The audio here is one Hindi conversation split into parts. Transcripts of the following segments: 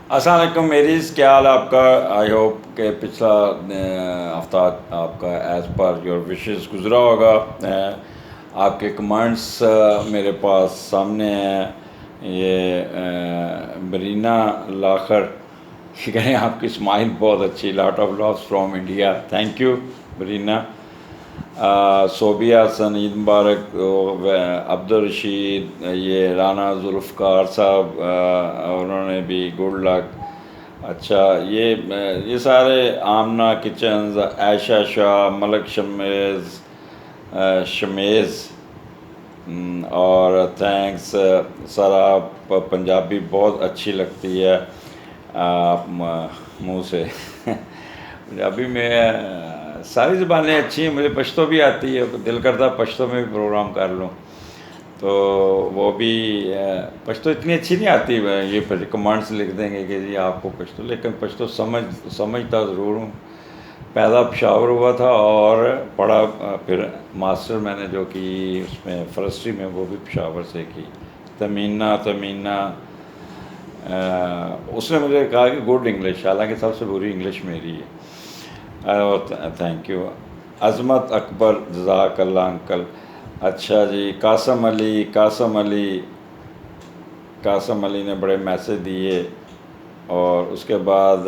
अस्सलाम वालेकुम मेरीज़, क्या हाल है आपका? आई होप के पिछला हफ्ता आपका एज़ पर योर विशेस गुज़रा होगा। आपके कमेंट्स मेरे पास सामने हैं। ये बरीना लाखर कहें आपकी स्माइल बहुत अच्छी, lot of loves from India. Thank you Barina. Sobia Hasan, Eid मुबारक। अब्दुल रशीद, ये राना जुल्फ़कार साहब, उन्होंने भी गुड लक। अच्छा, ये सारे आमना किचन्स, आयशा शाह, मलक शमेज़, और थैंक्स। सर आप पंजाबी बहुत अच्छी लगती है आप मुँह से पंजाबी में सारी ज़बानें अच्छी हैं, मुझे पश्तो भी आती है, दिल करता पश्तो में भी प्रोग्राम कर लूँ। तो वो भी पश्तो इतनी अच्छी नहीं आती, ये फिर कमांड्स लिख देंगे कि जी आपको पश्तो, लेकिन पश्तो समझता ज़रूर हूँ। पैदा पेशावर हुआ था और पढ़ा फिर मास्टर मैंने जो की उसमें फॉरेस्ट्री में, वो भी पेशावर से की। तमीना उसने मुझे कहा कि गुड इंग्लिश, हालांकि सबसे बुरी इंग्लिश मेरी है। Thank you. अज़मत अकबर, जज़ाकल्लाह अंकल। अच्छा जी, कासम अली ने बड़े मैसेज दिए। और उसके बाद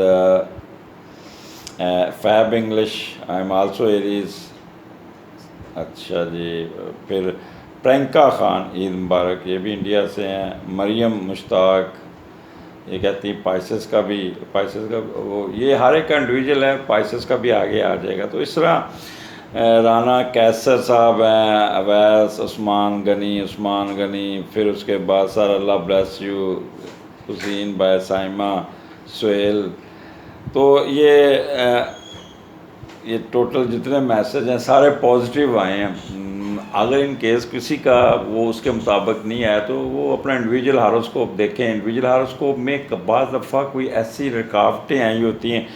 fab English, I am also Aries. अच्छा जी, फिर प्रियंका ख़ान, ईद मुबारक, ये भी इंडिया से हैं। मरियम मुश्ताक, ये कहती है पाइसेस का वो, ये हर एक का इंडिविजुअल है, पाइसेस का भी आगे आ जाएगा। तो इस तरह राना कैसर साहब हैं, अवैस, उस्मान गनी, फिर उसके बाद sir Allah bless you, Hussain by Saima, Suhail. तो ये टोटल जितने मैसेज हैं सारे पॉजिटिव आए हैं। अगर इन केस किसी का वो उसके मुताबिक नहीं आया तो वो अपना इंडिविजुअल हारोस्कोप देखें। इंडिविजुअल हारोस्कोप में बाज़ दफ़ा कोई ऐसी रुकावटें आई होती हैं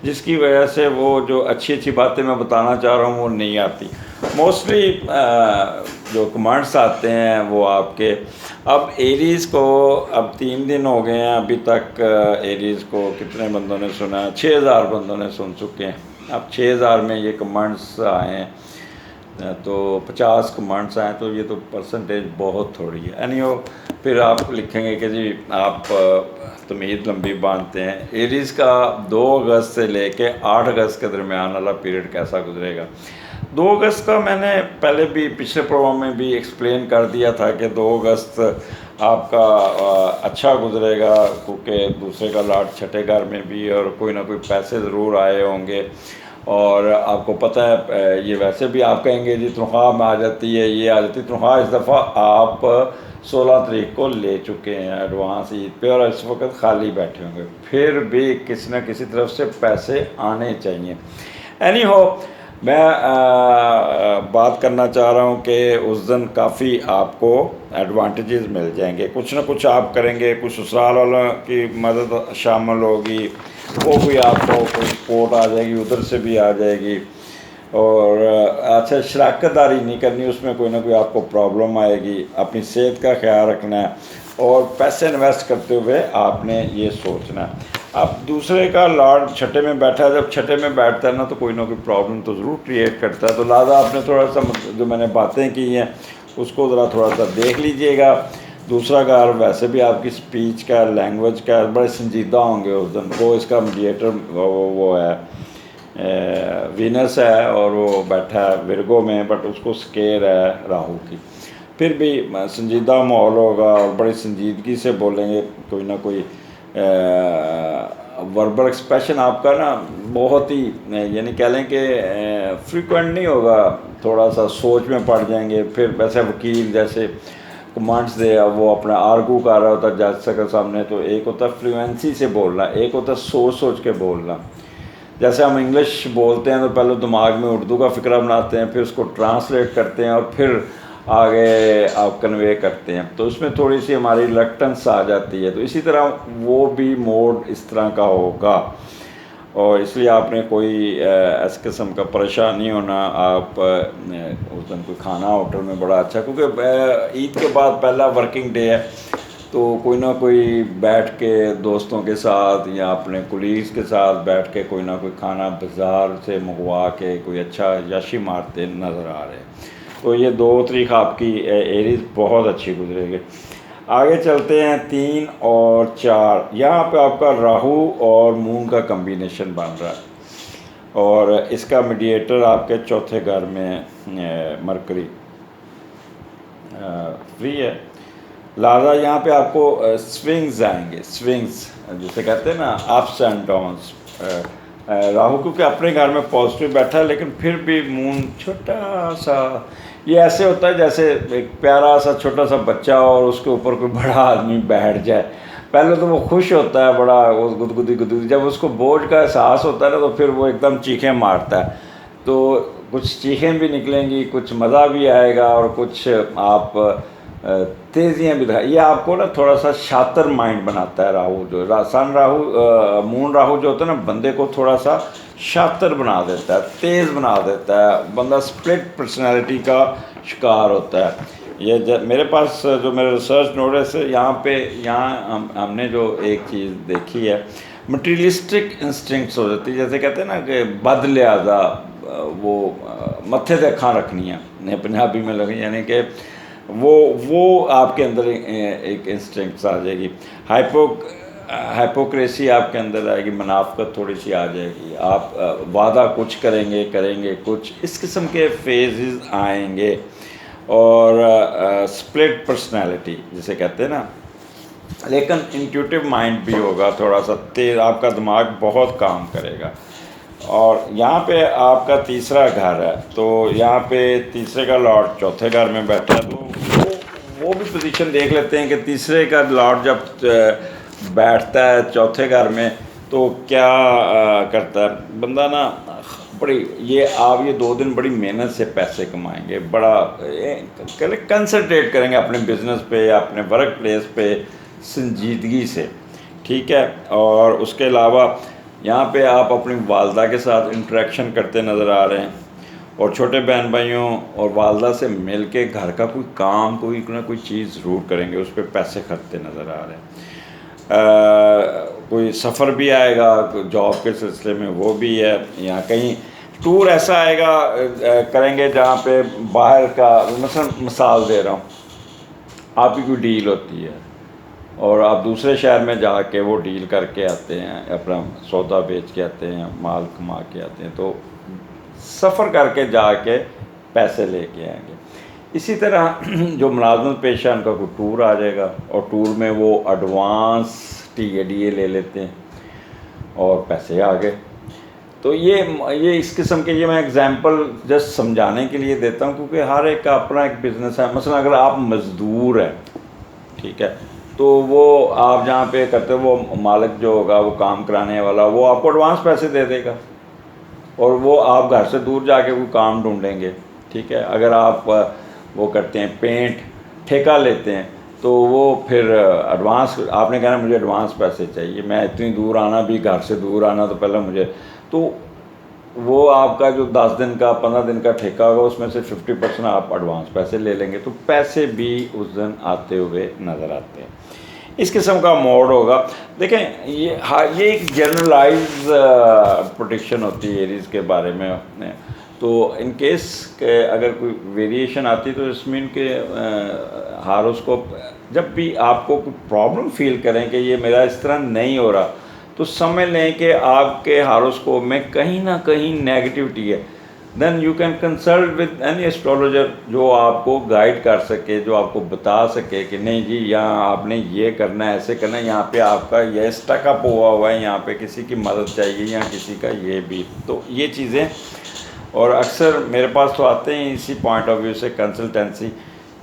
जिसकी वजह से वो जो अच्छी अच्छी बातें मैं बताना चाह रहा हूँ वो नहीं आती। मोस्टली जो कमेंट्स आते हैं वो आपके, अब एरीज़ को अब 3 दिन हो गए हैं अभी तक। एरीज़ को कितने बंदों ने सुना है? 6000 बंदों ने सुन चुके हैं। अब 6000 में ये कमेंट्स आए हैं, तो 50 कमेंट्स आए, तो ये तो परसेंटेज बहुत थोड़ी है। एनीहो, फिर आप लिखेंगे कि जी आप तमीज़ लंबी बांधते हैं। एरीज़ का 2 अगस्त से लेके 8 अगस्त के दरमियान वाला पीरियड कैसा गुजरेगा? 2 अगस्त का मैंने पहले भी पिछले प्रोग्राम में भी एक्सप्लेन कर दिया था कि 2 अगस्त आपका अच्छा गुजरेगा, क्योंकि दूसरे का लाट छठे घर में भी, और कोई ना कोई पैसे ज़रूर आए होंगे। और आपको पता है ये वैसे भी आप कहेंगे जी तनख्वाह में आ जाती है, ये आ जाती है तनख्वाह। इस दफ़ा आप 16 तारीख को ले चुके हैं एडवांस ईद पे, और इस वक्त खाली बैठे होंगे, फिर भी किसी न किसी तरफ से पैसे आने चाहिए। एनी हो, मैं बात करना चाह रहा हूँ कि उस दिन काफ़ी आपको एडवांटेजेस मिल जाएंगे। कुछ ना कुछ आप करेंगे, कुछ ससुराल वालों की मदद शामिल होगी, वो भी आपको कोई सपोर्ट आ जाएगी, उधर से भी आ जाएगी। और अच्छा, शराकतदारी नहीं करनी, उसमें कोई ना कोई आपको प्रॉब्लम आएगी। अपनी सेहत का ख्याल रखना है, और पैसे इन्वेस्ट करते हुए आपने ये सोचना है। अब दूसरे का लॉर्ड छठे में बैठा है, जब छठे में बैठता है ना तो कोई ना कोई प्रॉब्लम तो ज़रूर क्रिएट करता है। तो लिहाजा आपने थोड़ा सा जो मैंने बातें की हैं उसको ज़रा थोड़ा सा देख लीजिएगा। दूसरा घर वैसे भी आपकी स्पीच का, लैंग्वेज का बड़े संजीदा होंगे उस दिन। वो इसका मीडिएटर वो है वीनस है, और वो बैठा है विरगो में, बट उसको स्केयर है राहु की। फिर भी संजीदा माहौल होगा और बड़ी संजीदगी से बोलेंगे। कोई ना कोई वर्बल एक्सप्रेशन आपका ना बहुत ही, यानी कह लें कि फ्रीक्वेंट नहीं होगा, थोड़ा सा सोच में पड़ जाएंगे। फिर वैसे वकील जैसे कमांड्स दे, अब वो अपना आर्गू कर रहा होता है जज के सामने, तो एक होता है फ्लुएंसी से बोलना, एक होता है सोच सोच के बोलना। जैसे हम इंग्लिश बोलते हैं तो पहले दिमाग में उर्दू का फ़िक्रा बनाते हैं, फिर उसको ट्रांसलेट करते हैं, और फिर आगे आप कन्वे करते हैं, तो उसमें थोड़ी सी हमारी रिलक्टेंस आ जाती है। तो इसी तरह वो भी मोड इस तरह का होगा, और इसलिए आपने कोई इस किस्म का परेशान नहीं होना। आप उस दिन कोई खाना होटल में बड़ा अच्छा, क्योंकि ईद के बाद पहला वर्किंग डे है, तो कोई ना कोई बैठ के दोस्तों के साथ या अपने कुलीग्स के साथ बैठ के कोई ना कोई खाना बाज़ार से मंगवा के कोई अच्छा याशी मारते नज़र आ रहे हैं। तो ये 2 तारीख आपकी एरीज बहुत अच्छी गुजरेगी। आगे चलते हैं 3 और 4। यहाँ पे आपका राहु और मून का कम्बिनेशन बन रहा है और इसका मीडिएटर आपके चौथे घर में मरकरी फ्री है। लिहाजा यहाँ पे आपको स्विंग्स आएंगे, स्विंग्स जिसे कहते हैं ना, अप्स एंड डाउन्स। राहु क्योंकि अपने घर में पॉजिटिव बैठा है, लेकिन फिर भी मून छोटा सा, ये ऐसे होता है जैसे एक प्यारा सा छोटा सा बच्चा और उसके ऊपर कोई बड़ा आदमी बैठ जाए। पहले तो वो खुश होता है बड़ा, वो गुदगुदी गुदगुदी, जब उसको बोझ का एहसास होता है ना तो फिर वो एकदम चीखें मारता है। तो कुछ चीखें भी निकलेंगी, कुछ मज़ा भी आएगा और कुछ आप तेज़ियाँ भी दिखाई। ये आपको ना थोड़ा सा शातिर माइंड बनाता है राहु, जो सन राहु मून राहु जो होता है ना, बंदे को थोड़ा सा शातिर बना देता है, तेज़ बना देता है, बंदा स्प्लिट पर्सनैलिटी का शिकार होता है। ये मेरे पास जो मेरे रिसर्च नोटिस है यहाँ हमने जो एक चीज़ देखी है, मटीरियलिस्टिक इंस्टिंक्ट्स हो जाती है, जैसे कहते हैं ना कि बद लिहाजा वो मत्थे ते अखां रखनियाँ पंजाबी में लगी, यानी कि वो आपके अंदर एक इंस्टिंक्ट्स आ जाएगी। हाइपोक्रेसी आपके अंदर आएगी, मुनाफकत थोड़ी सी आ जाएगी, आप वादा कुछ करेंगे कुछ, इस किस्म के फेजेस आएंगे। और स्प्लिट पर्सनैलिटी जिसे कहते हैं ना, लेकिन इंट्यूटिव माइंड भी होगा, थोड़ा सा तेज, आपका दिमाग बहुत काम करेगा। और यहाँ पे आपका तीसरा घर है, तो यहाँ पे तीसरे का लॉर्ड चौथे घर में बैठा है, तो वो भी पोजीशन देख लेते हैं कि तीसरे का लॉर्ड जब बैठता है चौथे घर में तो क्या करता है बंदा ना, बड़ी ये 2 दिन बड़ी मेहनत से पैसे कमाएंगे, बड़ा कंसंट्रेट करेंगे अपने बिजनेस पे, अपने वर्क प्लेस पे संजीदगी से, ठीक है। और उसके अलावा यहाँ पे आप अपनी वालदा के साथ इंटरेक्शन करते नज़र आ रहे हैं और छोटे बहन भाइयों और वालदा से मिल के घर का कोई काम, कोई ना कोई चीज़ ज़रूर करेंगे, उस पर पैसे खर्चते नज़र आ रहे हैं। कोई सफ़र भी आएगा जॉब के सिलसिले में, वो भी है। यहाँ कहीं टूर ऐसा आएगा करेंगे जहाँ पे बाहर का, मसलन मिसाल दे रहा हूँ, आपकी कोई डील होती है और आप दूसरे शहर में जाके वो डील करके आते हैं, अपना सौदा बेच के आते हैं, माल कमा के आते हैं, तो सफ़र करके जाके पैसे लेके आएंगे। इसी तरह जो मुलाजमत पेशा है उनका कोई टूर आ जाएगा और टूर में वो एडवांस टीए ले लेते हैं और पैसे आ गए। तो ये इस किस्म के, ये मैं एग्जांपल जस्ट समझाने के लिए देता हूँ, क्योंकि हर एक का अपना एक बिज़नेस है। मसलन अगर आप मज़दूर हैं, ठीक है, तो वो आप जहाँ पे करते हो, वो मालिक जो होगा, वो काम कराने वाला, वो आपको एडवांस पैसे दे देगा और वो आप घर से दूर जाके कोई काम ढूंढेंगे, ठीक है। अगर आप वो करते हैं पेंट ठेका लेते हैं, तो वो फिर एडवांस, आपने कहना मुझे एडवांस पैसे चाहिए, मैं इतनी दूर आना, भी घर से दूर आना, तो पहले मुझे, तो वो आपका जो 10 दिन का 15 दिन का ठेका होगा, उसमें से 50% आप एडवांस पैसे ले लेंगे, तो पैसे भी उस दिन आते हुए नज़र आते हैं। इस किस्म का मोड होगा। देखें, ये एक जनरलाइज प्रेडिक्शन होती है एरीज़ के बारे में। तो इन केस के अगर कोई वेरिएशन आती तो इसमें इनके हारोस्कोप, जब भी आपको कोई प्रॉब्लम फील करें कि ये मेरा इस तरह नहीं हो रहा, तो समझ लें कि आपके हारोस्कोप में कहीं ना कहीं नेगेटिविटी है। Then you can consult with any astrologer जो आपको गाइड कर सके, जो आपको बता सके कि नहीं जी यहाँ आपने ये करना है, ऐसे करना है, यहाँ पे आपका ये स्टकअप हुआ है, यहाँ पे किसी की मदद चाहिए या किसी का ये भी, तो ये चीज़ें। और अक्सर मेरे पास तो आते हैं इसी पॉइंट ऑफ व्यू से कंसल्टेंसी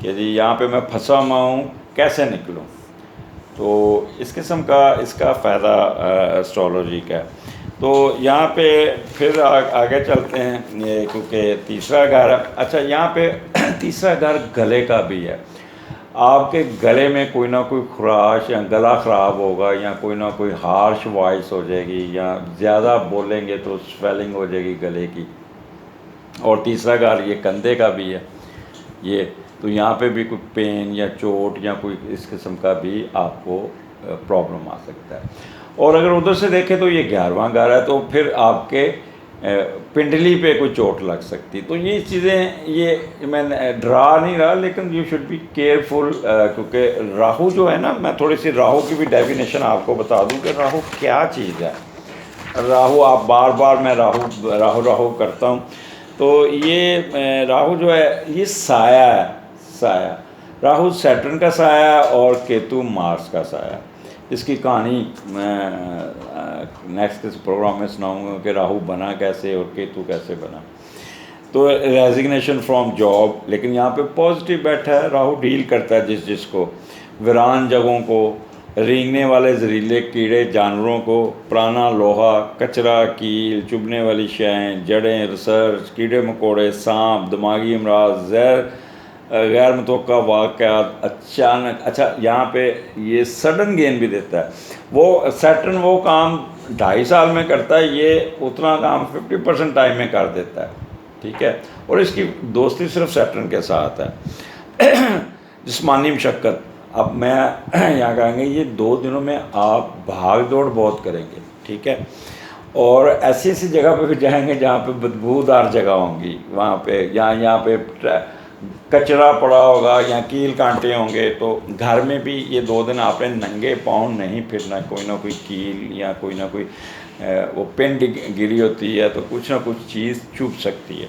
कि जी यहाँ पे मैं फंसा हुआ हूँ, कैसे निकलूँ। तो इस किस्म का इसका फ़ायदा एस्ट्रोलॉजी का है। तो यहाँ पे फिर आगे चलते हैं, ये क्योंकि तीसरा घर, अच्छा यहाँ पे तीसरा घर गले का भी है। आपके गले में कोई ना कोई खराश या गला ख़राब होगा, या कोई ना कोई हार्श वॉइस हो जाएगी, या ज़्यादा बोलेंगे तो स्वेलिंग हो जाएगी गले की। और तीसरा घर ये कंधे का भी है, ये तो यहाँ पे भी कोई पेन या चोट या कोई इस किस्म का भी आपको प्रॉब्लम आ सकता है। और अगर उधर से देखें तो ये 11वां घर है, तो फिर आपके पिंडली पे कोई चोट लग सकती। तो ये चीज़ें, ये मैं डरा नहीं रहा, लेकिन यू शुड बी केयरफुल, क्योंकि राहु जो है ना, मैं थोड़ी सी राहु की भी डेफिनेशन आपको बता दूं कि राहु क्या चीज़ है। राहु, आप बार बार मैं राहु राहु राहु करता हूँ, तो ये राहु जो है ये साया है, साया। राहु सैटर्न का साया और केतु मार्स का साया। इसकी कहानी मैं नेक्स्ट किस प्रोग्राम में सुनाऊंगा कि राहु बना कैसे और केतु कैसे बना। तो रेजिग्नेशन फ्रॉम जॉब, लेकिन यहाँ पे पॉजिटिव बैठा है। राहु डील करता है जिसको वीरान जगहों को, रेंगने वाले जहरीले कीड़े जानवरों को, पुराना लोहा, कचरा, कील, चुभने वाली शैं, जड़ें, रिसर्च, कीड़े मकोड़े, सांप, दिमागी अमराज, जहर, गैर मुतवक्का वाक़यात, अचानक। अच्छा, यहाँ पे ये सडन गेन भी देता है। वो सैटर्न वो काम 2.5 साल में करता है, ये उतना काम 50% टाइम में कर देता है, ठीक है। और इसकी दोस्ती सिर्फ सैटर्न के साथ है। जिस्मानी मशक्क़त, अब मैं यहाँ कहेंगे ये 2 दिनों में आप भाग दौड़ बहुत करेंगे, ठीक है। और ऐसी ऐसी जगह पे भी जाएंगे जहाँ पे बदबूदार जगह होंगी, वहाँ पे यहाँ पे कचरा पड़ा होगा या कील कांटे होंगे। तो घर में भी ये 2 दिन आपने नंगे पाँव नहीं फिरना, कोई ना कोई कील या कोई ना कोई वो पिन गिरी होती है, तो कुछ ना कुछ चीज़ चुभ सकती है।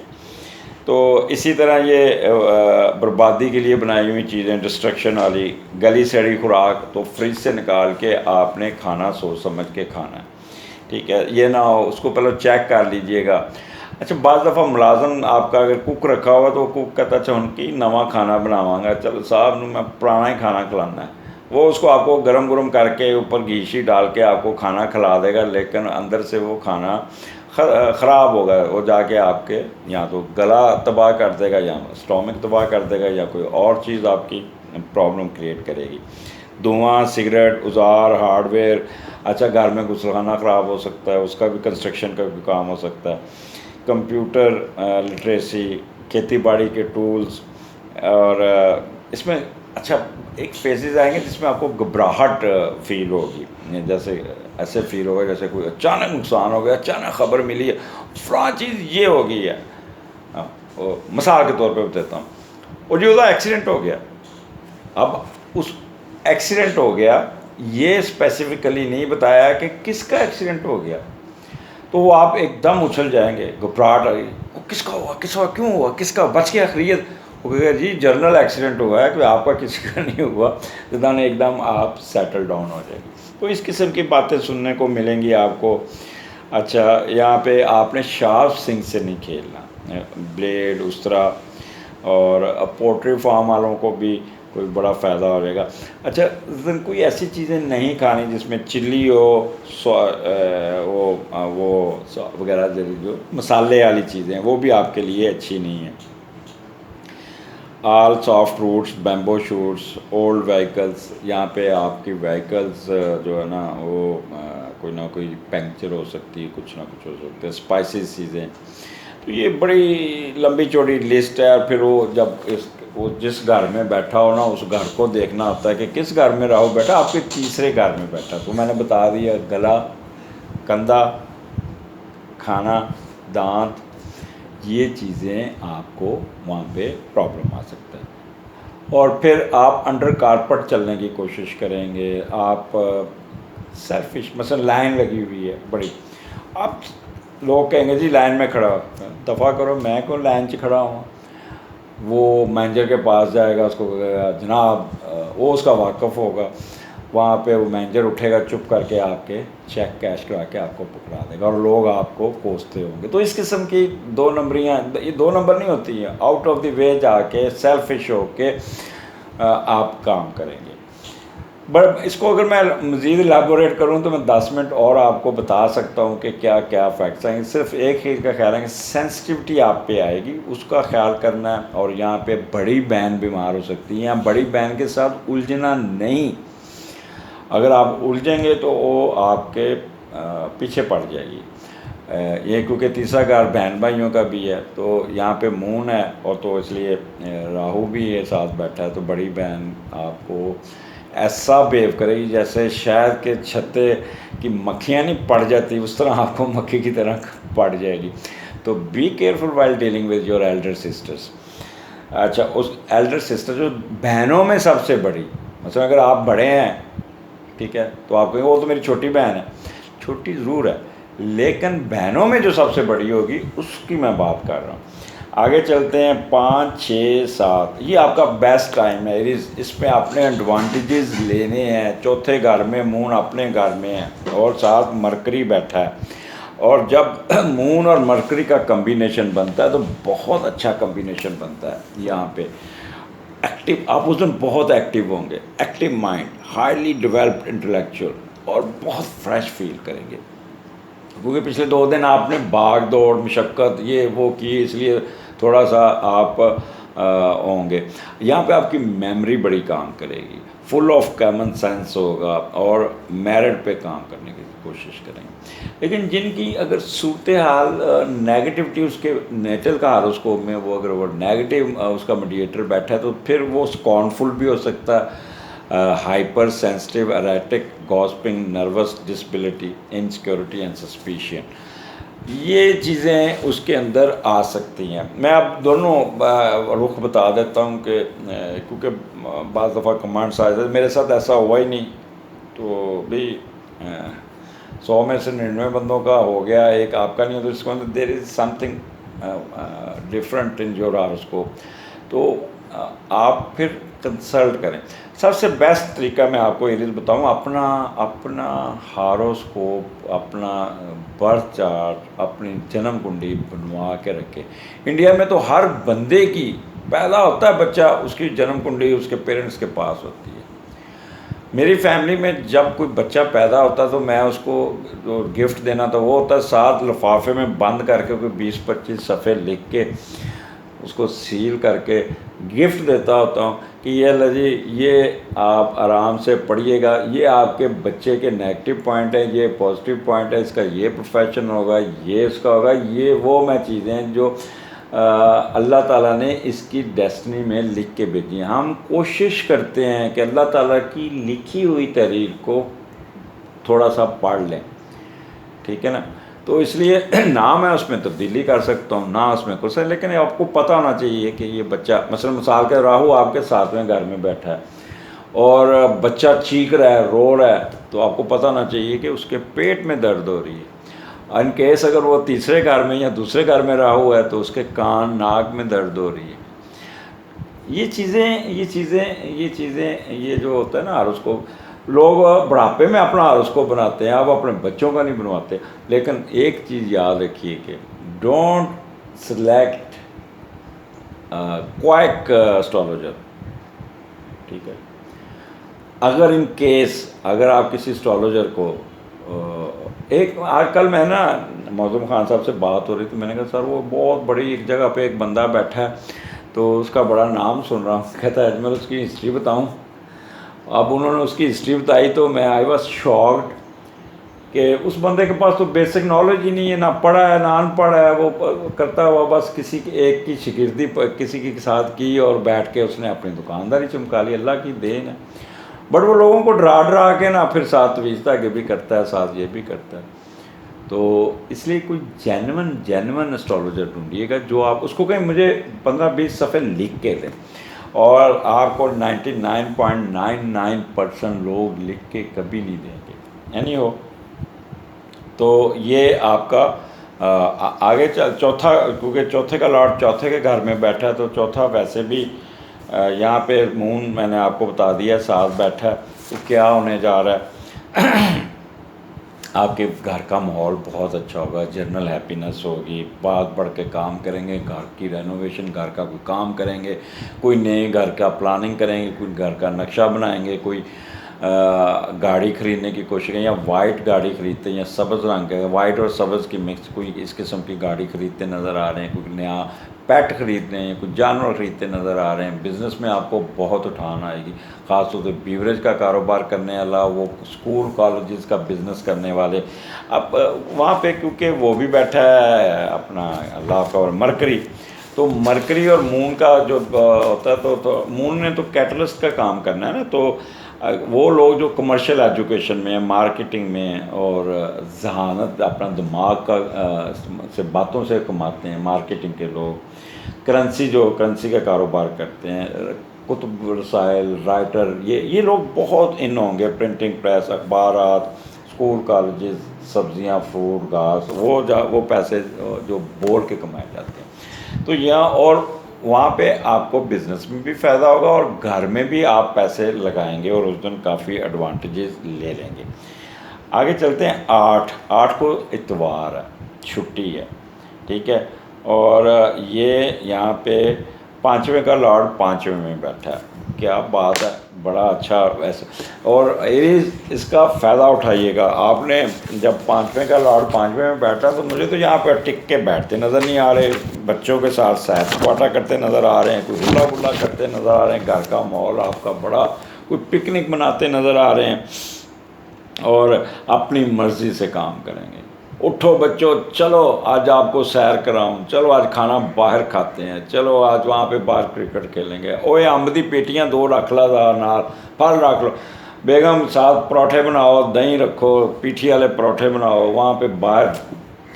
तो इसी तरह ये बर्बादी के लिए बनाई हुई चीज़ें, डिस्ट्रक्शन वाली गली सड़ी खुराक, तो फ्रिज से निकाल के आपने खाना सोच समझ के खाना है, ठीक है। ये ना हो, उसको पहले चेक कर लीजिएगा। अच्छा, बाज़ दफ़ा मुलाजम आपका अगर कुक रखा हुआ तो कुक कहता अच्छा उनकी नवा खाना बनावांगा, चलो साहब मैं पुराना ही खाना खिलाना है। वो उसको आपको गरम गरम करके ऊपर घी शी डाल के आपको खाना खिला देगा, लेकिन अंदर से वो खाना ख़राब होगा। वो जाके आपके या तो गला तबाह कर देगा, या स्टोमक तबाह कर देगा, या कोई और चीज़ आपकी प्रॉब्लम क्रिएट करेगी। धुआं, सिगरेट, औजार, हार्डवेयर। अच्छा, घर में गुस्लखाना ख़राब हो सकता है, उसका भी कंस्ट्रक्शन का भी काम हो सकता है। कंप्यूटर लिटरेसी, खेती बाड़ी के टूल्स, और इसमें अच्छा एक फेजेस आएंगे जिसमें आपको घबराहट फील होगी, जैसे ऐसे फील होगा जैसे कोई अचानक नुकसान हो गया, अचानक खबर मिली है फलां चीज़ ये हो गई है। मिसाल के तौर पे बताता हूँ, और जो उसका एक्सीडेंट हो गया। अब उस एक्सीडेंट हो गया, ये स्पेसिफिकली नहीं बताया कि किसका एक्सीडेंट हो गया, तो वो आप एकदम उछल जाएंगे, घबराहट आ गई, किसका हुआ, किसका, क्यों हुआ, किसका, बच गया, खैरियत। वो कहेगा जी जनरल एक्सीडेंट हुआ है, कि आपका किसी का नहीं हुआ। तो एकदम आप सेटल डाउन हो जाएगी। तो इस किस्म की बातें सुनने को मिलेंगी आपको। अच्छा, यहाँ पे आपने शार्प सिंग से नहीं खेलना, ब्लेड उस तरह। और पोल्ट्री फार्म वालों को भी कोई बड़ा फ़ायदा हो जाएगा। अच्छा, कोई ऐसी चीज़ें नहीं खानी जिसमें चिल्ली हो, वो वगैरह जो मसाले वाली चीज़ें, वो भी आपके लिए अच्छी नहीं है। All soft roots, bamboo shoots, old vehicles, यहाँ पे आपकी व्हीकल्स जो है ना वो कोई ना कोई पंक्चर हो सकती है, कुछ ना कुछ हो सकता है। स्पाइसेस चीज़ें, तो ये बड़ी लंबी चौड़ी लिस्ट है। और फिर वो जब वो जिस घर में बैठा हो ना, उस घर को देखना होता है कि किस घर में राहु बैठा। आपके तीसरे घर में बैठा, तो मैंने बता दिया, गला, कंधा, खाना, दांत, ये चीज़ें आपको वहाँ पे प्रॉब्लम आ सकता है। और फिर आप अंडर कारपेट चलने की कोशिश करेंगे। आप सेल्फिश, मसलन लाइन लगी हुई है बड़ी, आप लोग कहेंगे जी लाइन में खड़ा, दफ़ा करो, मैं क्यों लाइन से खड़ा हूँ। वो मैनेजर के पास जाएगा, उसको कहेगा जनाब, वो उसका वाकफ़ होगा, वहाँ पे वो मैनेजर उठेगा, चुप करके आपके चेक कैश करा के आपको पकड़ा देगा, और लोग आपको कोसते होंगे। तो इस किस्म की 2 नंबरियाँ, ये 2 नंबर नहीं होती हैं, आउट ऑफ द वे जाके सेल्फिश होके आप काम करेंगे। बट इसको अगर मैं मज़ीद एलैबोरेट करूँ तो मैं 10 मिनट और आपको बता सकता हूँ कि क्या क्या फैक्ट्स आएंगे। सिर्फ एक चीज़ का ख्याल है कि सेंसिटिविटी आप पे आएगी, उसका ख्याल करना है। और यहाँ पे बड़ी बहन बीमार हो सकती है, या बड़ी बहन के साथ उलझना नहीं। अगर आप उलझेंगे तो वो आपके पीछे पड़ जाएगी। ये क्योंकि तीसरा घर बहन भाइयों का भी है, तो यहाँ पे मून है, और तो इसलिए राहु भी है साथ बैठा है, तो बड़ी बहन आपको ऐसा बिहेव करेगी जैसे शहद के छत्ते की मक्खियाँ नहीं पड़ जाती, उस तरह आपको मक्खी की तरह पड़ जाएगी। तो be careful while dealing with your Elder sisters. अच्छा, उस एल्डर सिस्टर जो बहनों में सबसे बड़ी, मतलब अगर आप बड़े हैं, ठीक है, तो आप कहेंगे वो तो मेरी छोटी बहन है। छोटी ज़रूर है, लेकिन बहनों में जो सबसे बड़ी होगी उसकी मैं बात कर रहा हूँ। आगे चलते हैं, 5, 6, 7, ये आपका बेस्ट टाइम है। इसमें आपने एडवांटेजेस लेने हैं। चौथे घर में मून अपने घर में है और साथ मरकरी बैठा है, और जब मून और मरकरी का कम्बिनेशन बनता है तो बहुत अच्छा कम्बिनेशन बनता है। यहाँ पे एक्टिव, आप उस दिन बहुत एक्टिव होंगे, active mind, highly developed intellectual, और बहुत फ्रेश फील करेंगे, क्योंकि पिछले 2 दिन आपने भाग दौड़ मशक्क़त ये वो की, इसलिए थोड़ा सा आप होंगे। यहाँ पे आपकी मेमोरी बड़ी काम करेगी, फुल ऑफ कॉमन सेंस होगा, और मेरिट पे काम करने की कोशिश करेंगे। लेकिन जिनकी अगर सूरत हाल नेगेटिविटी उसके नेटल का हारोस्कोप में, वो अगर वो नेगेटिव उसका मीडिएटर बैठा है, तो फिर वो स्कॉर्नफुल भी हो सकता है, hyper sensitive, erratic, gossiping, nervous disability, insecurity and suspicion, ये चीज़ें उसके अंदर आ सकती हैं। मैं अब दोनों रुख बता देता हूँ कि क्योंकि बाज़ दफ़ा कमांड्स आ जाते, मेरे साथ ऐसा हुआ ही नहीं, तो भी 100 में से 99 बंदों का हो गया, एक आपका नहीं हो, तो इसको there is something different in your horoscope. तो आप फिर कंसल्ट करें। सबसे बेस्ट तरीका मैं आपको ये बताऊँ, अपना हारोस्कोप, अपना बर्थ चार्ट, अपनी जन्म कुंडली बनवा के रखें। इंडिया में तो हर बंदे की पैदा होता है बच्चा, उसकी जन्म कुंडली उसके पेरेंट्स के पास होती है। मेरी फैमिली में जब कोई बच्चा पैदा होता तो मैं उसको जो गिफ्ट देना था वो होता 7 लिफाफे में बंद करके कोई 20-25 सफ़े लिख के उसको सील करके गिफ्ट देता होता हूँ कि ये लो जी, ये आप आराम से पढ़िएगा, ये आपके बच्चे के नेगेटिव पॉइंट है, ये पॉजिटिव पॉइंट है, इसका ये प्रोफेशन होगा, ये इसका होगा, ये वो मैं चीज़ें हैं जो अल्लाह ताला ने इसकी डेस्टिनी में लिख के भेजी हैं। हम कोशिश करते हैं कि अल्लाह ताला की लिखी हुई तहरीर को थोड़ा सा पढ़ लें, ठीक है ना। तो इसलिए ना मैं उसमें तब्दीली कर सकता हूँ, ना उसमें कुछ है, लेकिन आपको पता होना चाहिए कि ये बच्चा, मसलन मिसाल के राहु आपके 7वें घर में बैठा है और बच्चा चीख रहा है, रो रहा है, तो आपको पता होना चाहिए कि उसके पेट में दर्द हो रही है। इन केस अगर वो तीसरे घर में या दूसरे घर में राहु है तो उसके कान, नाक में दर्द हो रही है। ये जो होता है ना हॉरोस्कोप, लोग बुढ़ापे में अपना हॉरोस्कोप बनाते हैं, आप अपने बच्चों का नहीं बनवाते। लेकिन एक चीज़ याद रखिए कि डोंट सेलेक्ट क्वाइक एस्ट्रोलॉजर, ठीक है। अगर इन केस अगर आप किसी एस्ट्रोलॉजर को एक आजकल मैं ना मौजूम खान साहब से बात हो रही थी, मैंने कहा सर वो बहुत बड़ी एक जगह पे एक बंदा बैठा है, तो उसका बड़ा नाम सुन रहा हूँ, कहता है मैं उसकी हिस्ट्री बताऊँ। अब उन्होंने उसकी हिस्ट्री बताई तो मैं आई वॉज शॉक्ड कि उस बंदे के पास तो बेसिक नॉलेज ही नहीं है, ना पढ़ा है ना अनपढ़ है, वो करता हुआ बस किसी एक की शिगिर्दी किसी के साथ की और बैठ के उसने अपनी दुकानदारी चमका ली, अल्लाह की देन है। बट वो लोगों को डरा के ना फिर साथ तवीज़ता के भी करता है, साथ ये भी करता है। तो इसलिए कोई जेन्युइन एस्ट्रोलॉजर ढूंढिएगा जो आप उसको कहें मुझे 15-20 सफ़े लिख के दें, और आपको 99.99% लोग लिख के कभी नहीं देंगे। यानी हो तो ये आपका आगे चौथा, क्योंकि चौथे का लॉर्ड चौथे के घर में बैठा है, तो चौथा वैसे भी यहाँ पे मून मैंने आपको बता दिया साथ बैठा है, तो क्या होने जा रहा है आपके घर का माहौल बहुत अच्छा होगा, जनरल हैप्पीनेस होगी, बात बढ़ के काम करेंगे, घर की रेनोवेशन, घर का कोई काम करेंगे, कोई नए घर का प्लानिंग करेंगे, कोई घर का नक्शा बनाएंगे, कोई गाड़ी ख़रीदने की कोशिश करें, या वाइट गाड़ी ख़रीदते हैं या सब्ज़ रंग के, वाइट और सब्ज़ की मिक्स कोई इस किस्म की गाड़ी ख़रीदते नज़र आ रहे हैं, कोई नया पेट खरीदते हैं, कुछ जानवर खरीदते नज़र आ रहे हैं। बिज़नेस में आपको बहुत उठान आएगी, ख़ासतौर से बीवरेज का कारोबार करने वाला, वो स्कूल कॉलेजेस का बिज़नेस करने वाले। अब वहाँ पे क्योंकि वो भी बैठा है अपना अल्लाह का और मरकरी, तो मरकरी और मून का जो होता है, तो मून ने तो कैटलिस्ट का काम करना है ना, तो वो लोग जो कमर्शियल एजुकेशन में, मार्केटिंग में और जहानत अपना दिमाग का से बातों से कमाते हैं, मार्केटिंग के लोग, करेंसी का कारोबार करते हैं, कुतुब रसाइल राइटर, ये लोग बहुत इन होंगे, प्रिंटिंग प्रेस, अखबारात, स्कूल कॉलेजेस, सब्जियां, फ्रूट, घास, वो पैसे जो बोल के कमाए जाते हैं। तो यहाँ और वहाँ पे आपको बिज़नेस में भी फ़ायदा होगा और घर में भी आप पैसे लगाएंगे और उस दिन काफ़ी एडवांटेजेस ले लेंगे। आगे चलते हैं। 8 को इतवार है, छुट्टी है, ठीक है। और ये यहाँ पे 5वें का लॉर्ड 5वें में बैठा है, क्या बात है, बड़ा अच्छा वैसे। और एरीज इसका फ़ायदा उठाइएगा। आपने जब 5वें का लॉर्ड 5वें में बैठा, तो मुझे तो यहाँ पर टिक के बैठते नज़र नहीं आ रहे, बच्चों के साथ सैर सपाटा करते नज़र आ रहे हैं, कोई हुल्ला बुल्ला करते नज़र आ रहे हैं, घर का माहौल आपका बड़ा, कोई पिकनिक मनाते नज़र आ रहे हैं और अपनी मर्ज़ी से काम करेंगे। उठो बच्चों, चलो आज आपको सैर कराऊं, चलो आज खाना बाहर खाते हैं, चलो आज वहाँ पे बाहर क्रिकेट खेलेंगे, ओए अम्ब दी पेटियाँ 2 रख ला नाल, फल रख लो, बेगम साथ पराठे बनाओ, दही रखो, पीठी वाले पराठे बनाओ, वहाँ पे बाहर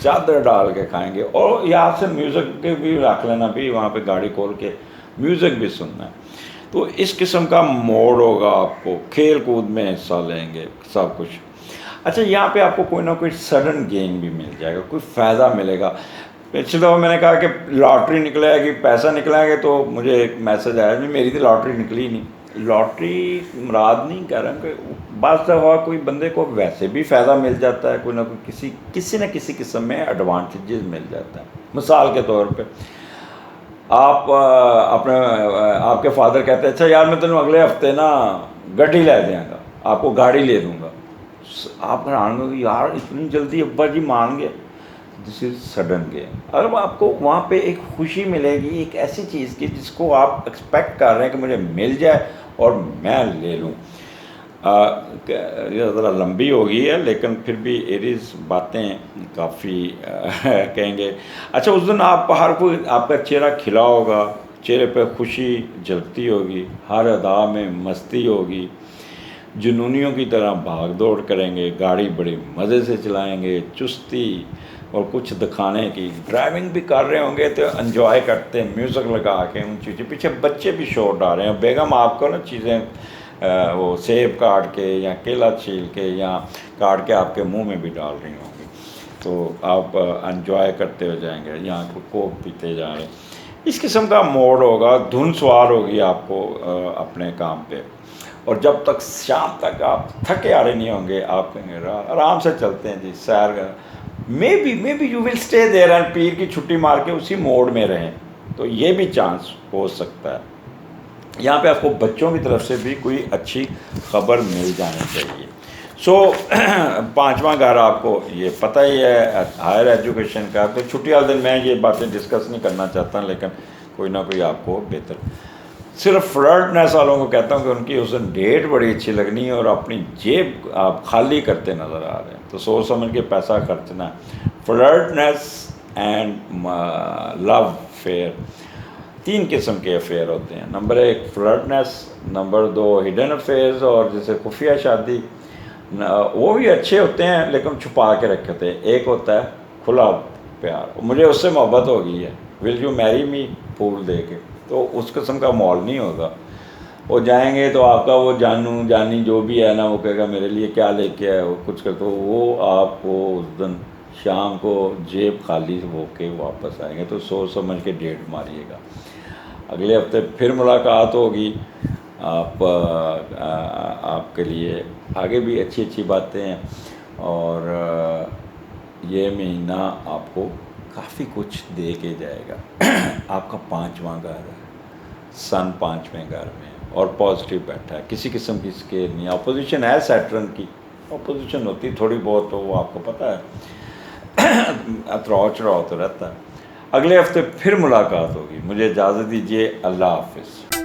चादर डाल के खाएंगे। और यहाँ से म्यूज़िक के भी रख लेना भी, वहाँ पे गाड़ी खोल के म्यूज़िक भी सुनना है। तो इस किस्म का मोड होगा, आपको खेल कूद में हिस्सा लेंगे, सब कुछ। अच्छा, यहाँ पे आपको कोई ना कोई सडन गेन भी मिल जाएगा, कोई फ़ायदा मिलेगा। पिछले दफ़ा मैंने कहा कि लॉटरी निकलेगी, पैसा निकलेगा, तो मुझे एक मैसेज आया, नहीं मेरी तो लॉटरी निकली नहीं। लॉटरी मुराद नहीं कह रहा हूँ कि बाज़ दफ़ा कोई बंदे को वैसे भी फ़ायदा मिल जाता है, कोई ना कोई किसी न किसी किस्म में एडवांटेजेस मिल जाता है। मिसाल के तौर पर आप अपने आपके फादर कहते हैं, अच्छा यार मैं तेन अगले हफ्ते ना गड्डी ले देंगा, आपको गाड़ी ले दूँगा। आप हैरान हो यार इतनी जल्दी अब्बा जी मान गए। This is sudden game. अगर आपको वहाँ पे एक खुशी मिलेगी, एक ऐसी चीज़ की जिसको आप एक्सपेक्ट कर रहे हैं कि मुझे मिल जाए और मैं ले लूँ। ये ज़रा लंबी हो गई है, लेकिन फिर भी एरीज बातें काफ़ी कहेंगे। अच्छा, उस दिन आप हर कोई, आपका चेहरा खिला होगा, चेहरे पे खुशी झलकती होगी, हर अदा में मस्ती होगी, जुनूनियों की तरह भाग दौड़ करेंगे, गाड़ी बड़े मज़े से चलाएंगे, चुस्ती और कुछ दिखाने की, ड्राइविंग भी कर रहे होंगे तो एंजॉय करते हैं, म्यूज़िक लगा के उन चीज़ें, पीछे बच्चे भी शोर डाल रहे हैं, बेगम आपको ना चीज़ें वो सेब काट के या केला छील के या काट के आपके मुंह में भी डाल रही होंगी, तो आप एंजॉय करते हो जाएंगे, यहाँ को कोक पीते जा रहे हैं। इस किस्म का मोड होगा, धुन सवार होगी आपको अपने काम पे। और जब तक शाम तक आप थके हारे नहीं होंगे, आप कहेंगे आराम से चलते हैं जी सैर, maybe you will stay there and पीर की छुट्टी मार के उसी मोड में रहें, तो ये भी चांस हो सकता है। यहाँ पे आपको बच्चों की तरफ से भी कोई अच्छी खबर मिल जानी चाहिए। सो 5वां घर आपको ये पता ही है, हायर एजुकेशन का। तो छुट्टी वाले दिन मैं ये बातें डिस्कस नहीं करना चाहता, लेकिन कोई ना कोई आपको बेहतर, सिर्फ फ्लर्टनेस वालों को कहता हूँ कि उनकी उस दिन डेट बड़ी अच्छी लगनी है और अपनी जेब आप खाली करते नज़र आ रहे हैं, तो सोच समझ के पैसा खर्चना। फ्लर्टनेस एंड लव फेयर, 3 किस्म के अफेयर होते हैं। नंबर 1 फ्लर्टनेस, नंबर 2 हिडन अफेयर्स, और जैसे खुफिया शादी, वो भी अच्छे होते हैं लेकिन छुपा के रखे होते हैं। एक होता है खुला प्यार, मुझे उससे मोहब्बत हो गई है, विल यू मैरी मी, फूल दे के, तो उस किस्म का माहौल नहीं होगा। वो जाएंगे तो आपका वो जानू जानी जो भी है ना, वो कहेगा मेरे लिए क्या लेके आए हो, कुछ कर, तो वो आपको उस दिन शाम को जेब खाली हो के वापस आएंगे। तो सोच समझ के डेट मारिएगा। अगले हफ्ते फिर मुलाकात होगी। आपके लिए आगे भी अच्छी अच्छी बातें हैं, और ये महीना आपको काफ़ी कुछ दे के जाएगा। आपका 5वां घर है, सन 5वें घर में और पॉजिटिव बैठा है, किसी किस्म की स्केल नहीं। अपोजिशन है सैटर्न की, अपोजिशन होती थोड़ी बहुत, तो वो आपको पता है, अतराव चढ़ाव तो रहता है। अगले हफ्ते फिर मुलाकात होगी। मुझे इजाज़त दीजिए। अल्लाह हाफिज़।